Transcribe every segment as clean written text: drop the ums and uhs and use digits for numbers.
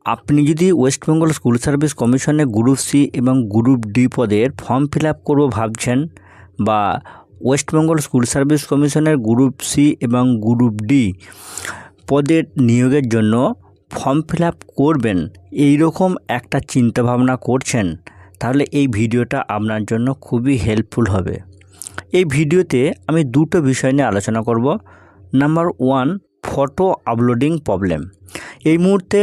আপনি যদি West Bengal school service কমিশনে গ্রুপ সি এবং গ্রুপ ডি পদের ফর্ম ফিল আপ করবো ভাবছেন, বা ওয়েস্ট বেঙ্গল স্কুল সার্ভিস কমিশনের গ্রুপ সি এবং গ্রুপ ডি পদের নিয়োগের জন্য ফর্ম ফিল আপ করবেন, এইরকম একটা চিন্তাভাবনা করছেন, তাহলে এই ভিডিওটা আপনার জন্য খুবই হেল্পফুল হবে। এই ভিডিওতে আমি দুটো বিষয় নিয়ে আলোচনা করব। Number 1, photo uploading problem. এই মুহূর্তে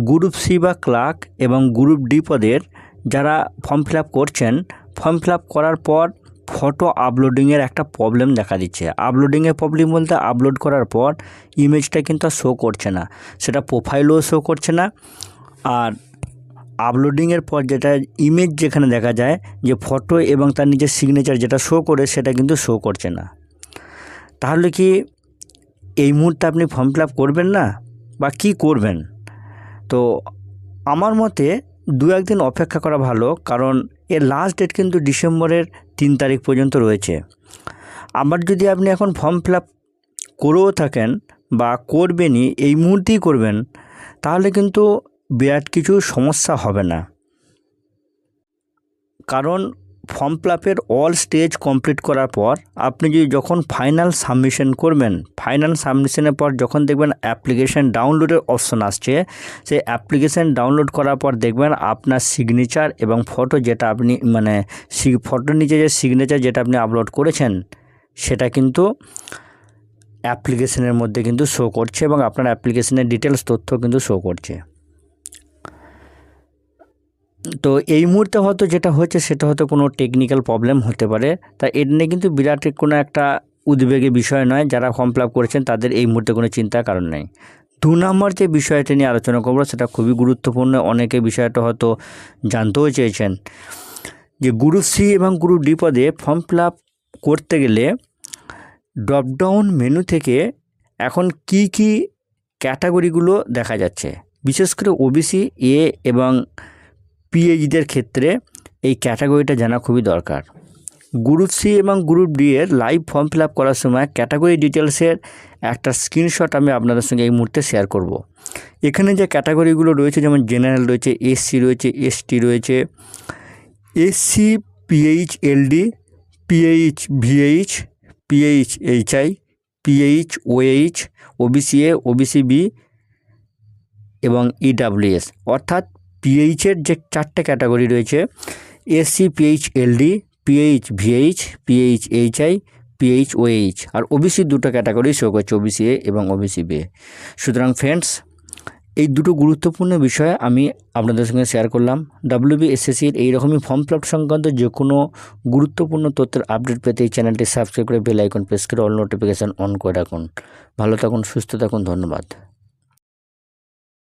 গ্রুপ সি বা ক্লার্ক এবং গ্রুপ ডি পদের যারা ফর্ম ফিল আপ করছেন, ফর্ম ফিল আপ করার পর ফটো আপলোডিংয়ের একটা প্রবলেম দেখা দিচ্ছে। আপলোডিংয়ের প্রবলেম বলতে আপলোড করার পর ইমেজটা কিন্তু আর শো করছে না, সেটা প্রোফাইলও শো করছে না। আর আপলোডিংয়ের পর যেটা ইমেজ যেখানে দেখা যায় যে ফটো এবং তার নিজের সিগনেচার যেটা শো করে, সেটা কিন্তু শো করছে না। তাহলে কি এই মুহূর্তে আপনি ফর্ম ফিল আপ করবেন না, বা কি করবেন? তো আমার মতে 2-1 দিন অপেক্ষা করা ভালো, কারণ এর লাস্ট ডেট কিন্তু ডিসেম্বরের 3 তারিখ পর্যন্ত রয়েছে। আবার যদি আপনি এখন ফর্ম ফিল আপ করেও থাকেন বা করবেনই, এই মুহূর্তেই করবেন, তাহলে কিন্তু বিরাট কিছু সমস্যা হবে না। কারণ ফর্ম ফিল আপের অল স্টেজ কমপ্লিট করার পর আপনি যদি যখন ফাইনাল সাবমিশন করবেন, ফাইনাল সাবমিশনের পর যখন দেখবেন অ্যাপ্লিকেশান ডাউনলোডের অপশন আসছে, সেই অ্যাপ্লিকেশান ডাউনলোড করার পর দেখবেন আপনার সিগনেচার এবং ফটো যেটা আপনি ফটোর নিচে যে সিগনেচার যেটা আপনি আপলোড করেছেন, সেটা কিন্তু অ্যাপ্লিকেশনের মধ্যে কিন্তু শো করছে এবং আপনার অ্যাপ্লিকেশনের ডিটেলস তথ্য কিন্তু শো করছে। তো এই মুহূর্তে হয়তো যেটা হচ্ছে সেটা হয়তো কোনো টেকনিক্যাল প্রবলেম হতে পারে, তাই এর নিয়ে কিন্তু বিরাট কোনো একটা উদ্বেগের বিষয় নয়। যারা ফর্ম ফিল আপ করেছেন তাদের এই মুহূর্তে কোনো চিন্তার কারণ নেই। 2 নম্বর যে বিষয়টা নিয়ে আলোচনা করবো সেটা খুবই গুরুত্বপূর্ণ। অনেকে বিষয়টা হয়তো জানতেও চেয়েছেন যে গ্রুপ সি এবং গ্রুপ ডি পদে ফর্ম ফিল আপ করতে গেলে ড্রপডাউন মেনু থেকে এখন কি কি ক্যাটাগরিগুলো দেখা যাচ্ছে, বিশেষ করে ওবিসি এ এবং পিএইচদের ক্ষেত্রে এই ক্যাটাগরিটা জানা খুবই দরকার। গ্রুপ সি এবং গ্রুপ ডি এর লাইভ ফর্ম ফিল আপ করার সময় ক্যাটাগরি ডিটেলসের একটা স্ক্রিনশট আমি আপনাদের সঙ্গে এই মুহূর্তে শেয়ার করব। এখানে যে ক্যাটাগরিগুলো রয়েছে, যেমন জেনারেল রয়েছে, এসসি রয়েছে, এসটি রয়েছে, SC PHLD, PH VH, PH HI, PH OH, OBC A, OBC B এবং ইডাব্লিউএস। অর্থাৎ পিএইচের যে 4টে ক্যাটাগরি রয়েছে, SC PHLD, PH VH, PH HI, PH OH, আর ওবিসি 2টো ক্যাটাগরি শো করছে, ওবিসি এ এবং ওবিসি বি। সুতরাং ফ্রেন্ডস, এই দুটো গুরুত্বপূর্ণ বিষয় আমি আপনাদের সঙ্গে শেয়ার করলাম। WBSSCর এইরকমই ফর্ম ফিল আপ সংক্রান্ত যে কোনো গুরুত্বপূর্ণ তথ্যের আপডেট পেতে এই চ্যানেলটি সাবস্ক্রাইব করে বেল আইকন প্রেস করে অল নোটিফিকেশান অন করে রাখুন। ভালো থাকুন, সুস্থ থাকুন, ধন্যবাদ।